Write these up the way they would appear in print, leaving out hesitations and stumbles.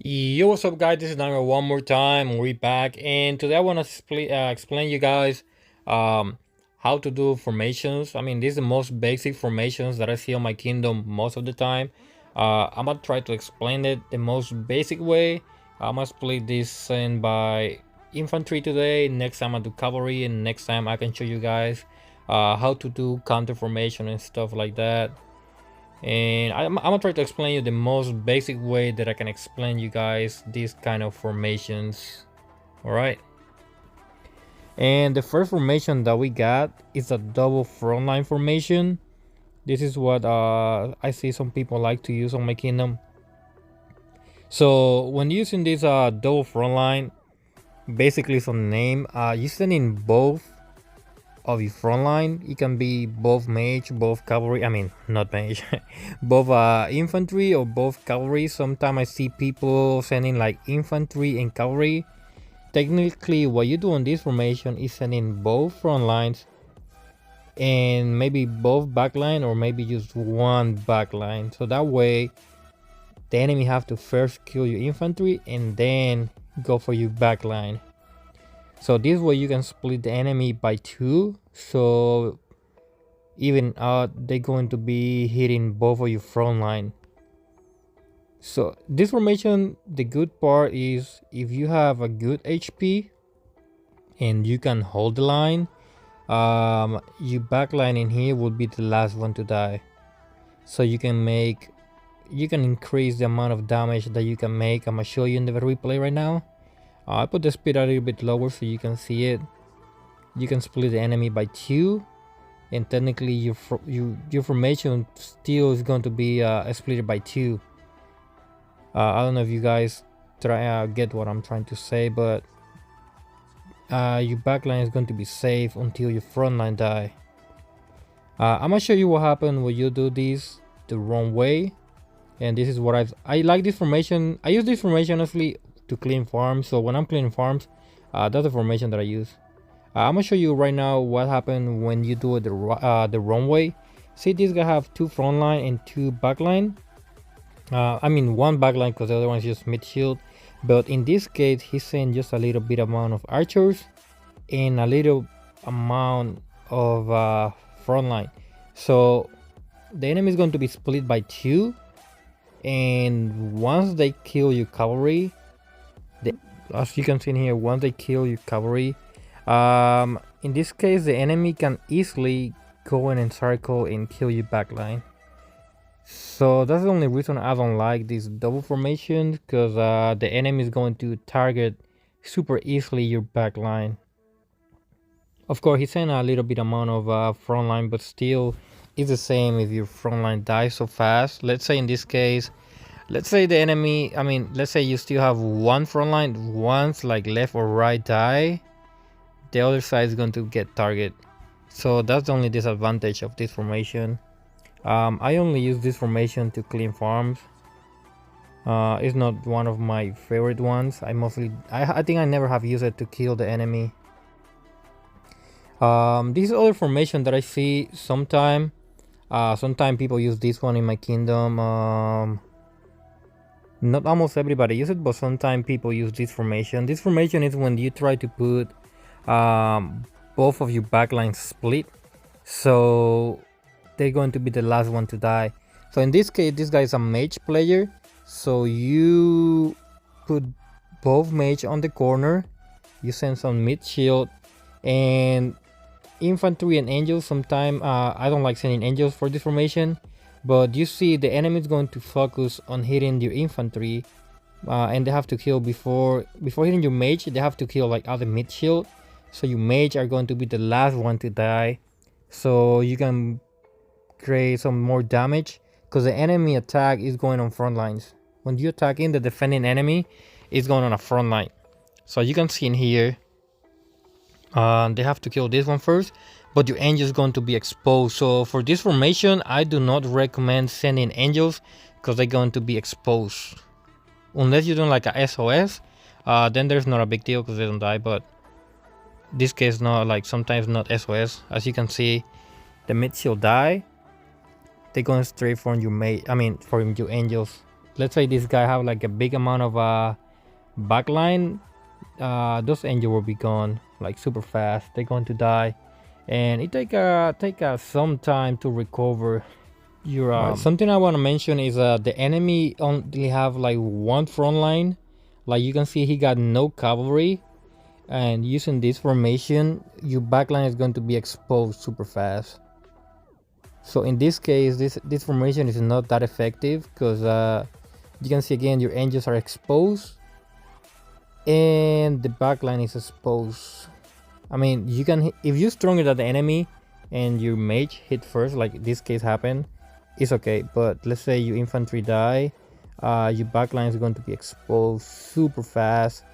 Yo, what's up, guys? This is Nanger one more time. We're back, and today I want to explain you guys um, how to do formations. I mean, this is the most basic formations that I see on my kingdom most of the time. I'm gonna try to explain it the most basic way. I'm gonna split this in by infantry today. Next time I do cavalry, and next time I can show you guys how to do counter formation and stuff like that. And I'm gonna try to explain you the most basic way that I can explain you guys these kind of formations. All right. And the first formation that we got is a double frontline formation. This is what I see some people like to use on my kingdom. So when using this double frontline, basically some name, using in both of your front line. It can be both mage, both cavalry. I mean, not mage, both infantry or both cavalry. Sometimes I see people sending like infantry and cavalry. Technically, what you do on this formation is sending both front lines and maybe both backline or maybe just one backline. So that way, the enemy have to first kill your infantry and then go for your backline. So this way you can split the enemy by two, so even out they're going to be hitting both of your front line. So this formation, the good part is if you have a good HP and you can hold the line, your backline in here will be the last one to die. So you can increase the amount of damage that you can make. I'm gonna show you in the replay right now. I put the speed a little bit lower so you can see it. You can split the enemy by two, and technically your formation still is going to be split by two. I don't know if you guys try get what I'm trying to say, but your backline is going to be safe until your front line die. I'm gonna show you what happens when you do this the wrong way, and this is what I like this formation. I use this formation honestly to clean farms. So when I'm cleaning farms, that's the formation that I use. I'm gonna show you right now what happened when you do it the wrong way. See, this guy have two front line and two back line. I mean one back line because the other one is just mid shield. But in this case, he's saying just a little bit amount of archers and a little amount of front line. So the enemy is going to be split by two, and once they kill your cavalry, as you can see in here, once they kill your cavalry, in this case the enemy can easily go in and circle and kill your backline. So that's the only reason I don't like this double formation, because the enemy is going to target super easily your backline. Of course, he's saying a little bit amount of front line, but still it's the same if your front line dies so fast. Let's say in this case, let's say the enemy, I mean, let's say you still have one front line, once like left or right die, the other side is going to get target. So that's the only disadvantage of this formation. I only use this formation to clean farms. It's not one of my favorite ones. I think I never have used it to kill the enemy. This other formation that I see sometime people use this one in my kingdom. Not almost everybody use it, but sometimes people use this formation. This formation is when you try to put both of your backlines split, so they're going to be the last one to die. So in this case, this guy is a mage player, so you put both mage on the corner, you send some mid shield and infantry and angels. Sometimes I don't like sending angels for this formation, but you see the enemy is going to focus on hitting your infantry, and they have to kill before hitting your mage. They have to kill like other mid shield, so your mage are going to be the last one to die, so you can create some more damage, because the enemy attack is going on front lines. When you attack in, the defending enemy is going on a front line. So you can see in here, they have to kill this one first, but your angel is going to be exposed. So for this formation, I do not recommend sending angels, because they're going to be exposed. Unless you're doing like a SOS, then there's not a big deal because they don't die. But this case, not like sometimes not SOS. As you can see, the mid shield die. They're going straight for your mate. I mean, for your angels. let's say this guy have like a big amount of backline, those angels will be gone like super fast. They're going to die, and it take some time to recover your. Something I want to mention is the enemy only have like one front line. Like you can see, he got no cavalry, and using this formation, your backline is going to be exposed super fast. So in this case, this formation is not that effective because you can see again your angels are exposed and the backline is exposed. I mean, you can, if you're stronger than the enemy and your mage hit first, like this case happened, it's okay. But let's say your infantry die, your backline is going to be exposed super fast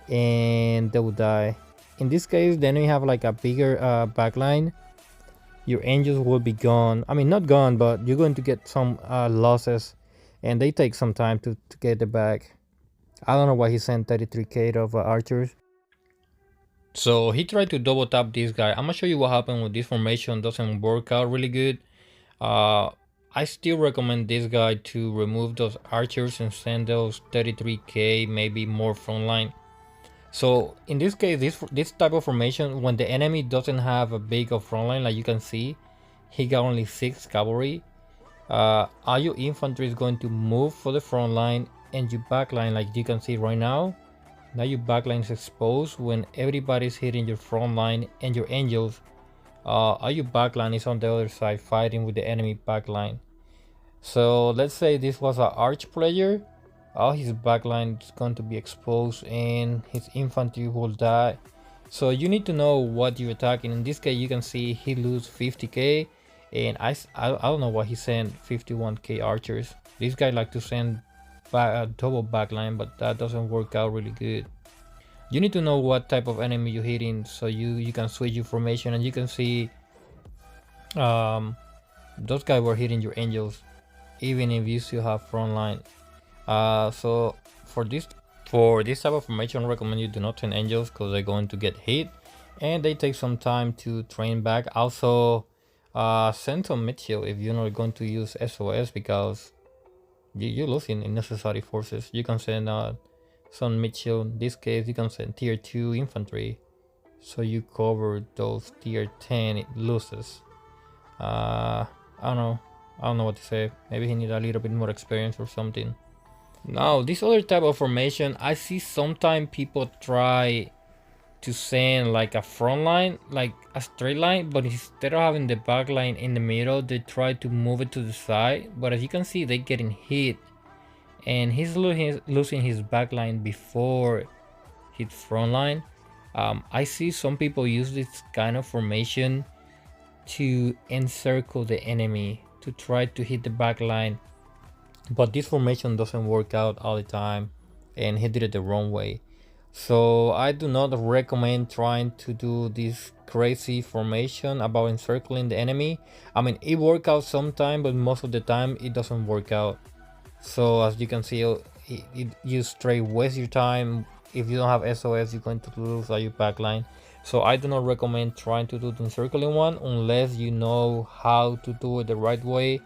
and they will die. In this case, the enemy have like a bigger backline. Your angels will be gone. I mean, not gone, but you're going to get some losses, and they take some time to get it back. I don't know why he sent 33k of archers. So he tried to double tap this guy. I'm gonna show you what happened when this formation doesn't work out really good. I still recommend this guy to remove those archers and send those 33k, maybe more frontline. So in this case, this type of formation, when the enemy doesn't have a big of frontline, like you can see, he got only 6 cavalry. All your infantry is going to move for the front line, and your backline, like you can see right now, your backline is exposed when everybody's hitting your front line, and your angels, all your backline is on the other side fighting with the enemy backline. So let's say this was an arch player. All his backline is going to be exposed and his infantry will die. So you need to know what you're attacking. In this case, you can see he lose 50k, and I don't know why he sent 51k archers. This guy like to send a double backline, but that doesn't work out really good. You need to know what type of enemy you're hitting, so you can switch your formation, and you can see those guys were hitting your angels even if you still have front line. So for this type of formation, I recommend you do not send angels because they're going to get hit and they take some time to train back. Also, send some mid shield if you're not going to use SOS because you're losing unnecessary forces. You can send some mid shield. In this case, you can send tier 2 infantry, so you cover those tier 10 losses. I don't know what to say. Maybe he needs a little bit more experience or something. Now, this other type of formation, I see sometimes people try to send like a front line, like a straight line, but instead of having the back line in the middle, they try to move it to the side. But as you can see, they're getting hit, and he's losing his back line before his front line. I see some people use this kind of formation to encircle the enemy to try to hit the back line, but this formation doesn't work out all the time, and he did it the wrong way. So I do not recommend trying to do this crazy formation about encircling the enemy. I mean, it works out sometime, but most of the time it doesn't work out. So as you can see, you straight waste your time. If you don't have SOS, you're going to lose your backline. So I do not recommend trying to do the encircling one unless you know how to do it the right way.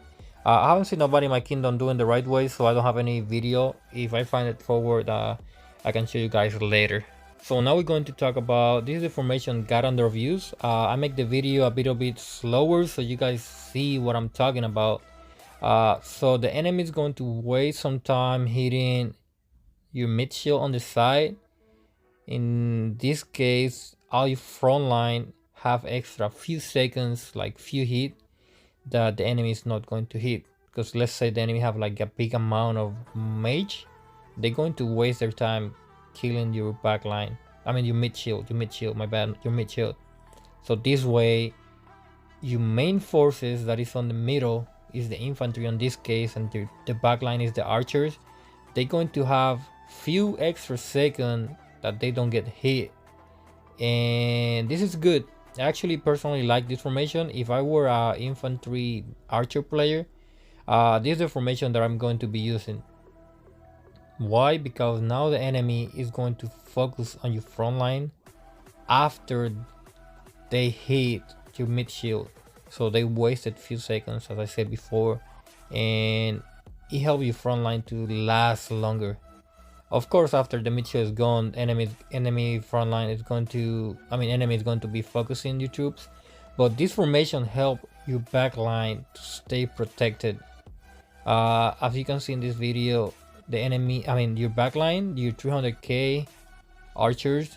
I haven't seen nobody in my kingdom doing the right way, so I don't have any video. If I find it forward, I can show you guys later. So now we're going to talk about this information got under views. I make the video a little bit slower so you guys see what I'm talking about. So the enemy is going to waste some time hitting your mid shield on the side. In this case, all your front line have extra few seconds, like few hit, that the enemy is not going to hit. Because let's say the enemy have like a big amount of mage, they're going to waste their time killing your back line. I mean your mid shield, my bad, your mid shield. So this way, your main forces that is on the middle is the infantry in this case, and the back line is the archers. They're going to have few extra seconds that they don't get hit, and this is good. I actually personally like this formation. If I were a infantry archer player, this is the formation that I'm going to be using. Why? Because now the enemy is going to focus on your front line after they hit your mid shield, so they wasted few seconds, as I said before, and it helps your front line to last longer. Of course, after the mid shield is gone, enemy front line is going to, enemy is going to be focusing your troops. But this formation help your back line to stay protected. As you can see in this video, the enemy, your back line, your 300k archers,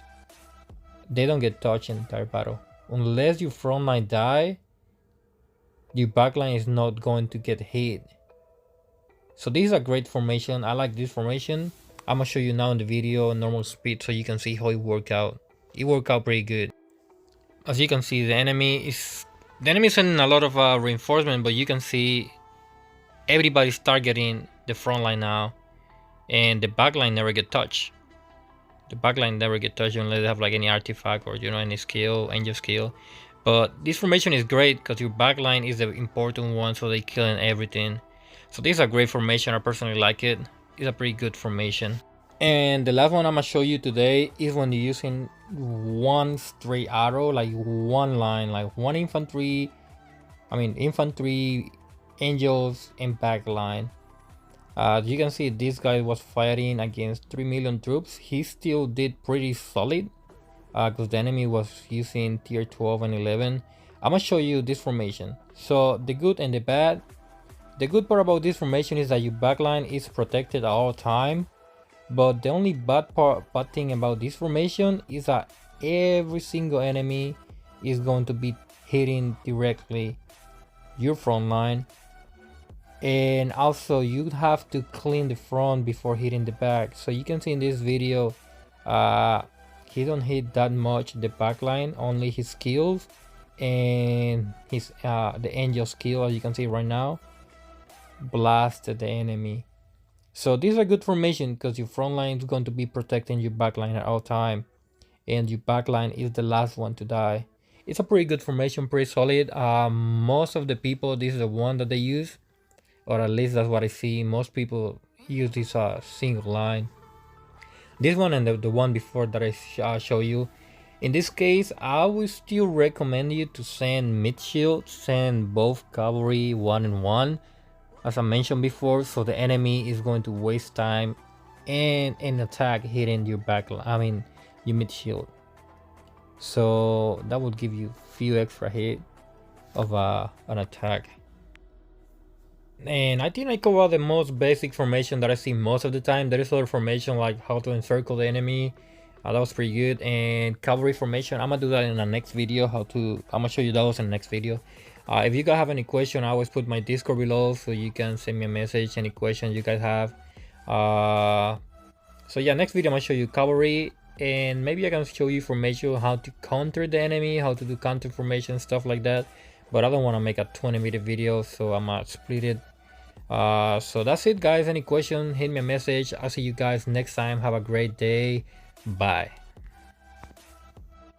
they don't get touched in the entire battle. Unless your front line die, your back line is not going to get hit. So this is a great formation. I like this formation. I'm gonna show you now in the video normal speed so you can see how it worked out. It worked out pretty good. As you can see, the enemy is sending a lot of reinforcement, but you can see everybody's targeting the front line now, and the back line never get touched. The back line never get touched unless they have like any artifact or any skill, angel skill. But this formation is great because your back line is the important one, so they killing everything. So this is a great formation. I personally like it. It's a pretty good formation. And the last one I'm gonna show you today is when you're using one straight arrow, like one line, like one infantry, angels, and back line. You can see this guy was fighting against 3 million troops. He still did pretty solid because the enemy was using tier 12 and 11. I'm gonna show you this formation. So the good and the bad. The good part about this formation is that your backline is protected at all time. But the only bad thing about this formation is that every single enemy is going to be hitting directly your front line. And also you have to clean the front before hitting the back. So you can see in this video, he don't hit that much the back line, only his skills and his the angel skill, as you can see right now, blasted the enemy. So this is a good formation because your front line is going to be protecting your back line at all time, and your back line is the last one to die. It's a pretty good formation, pretty solid. Most of the people, this is the one that they use, or at least that's what I see. Most people use this single line. This one and the one before that I show you. In this case, I would still recommend you to send mid shield, send both cavalry 1 and 1, as I mentioned before, so the enemy is going to waste time and an attack hitting your back, your mid shield. So that would give you few extra hit of an attack. And I think I covered the most basic formation that I see most of the time. There is other formation like how to encircle the enemy. That was pretty good. And cavalry formation, I'm gonna do that in the next video. I'm gonna show you those in the next video. If you guys have any question, I always put my Discord below, so you can send me a message, any questions you guys have. So yeah, next video I'm gonna show you cavalry, and maybe I can show you formation, how to counter the enemy, how to do counter formation, stuff like that. But I don't want to make a 20-minute video, so I'm gonna split it. So that's it, guys. Any question, hit me a message. I'll see you guys next time. Have a great day. Bye.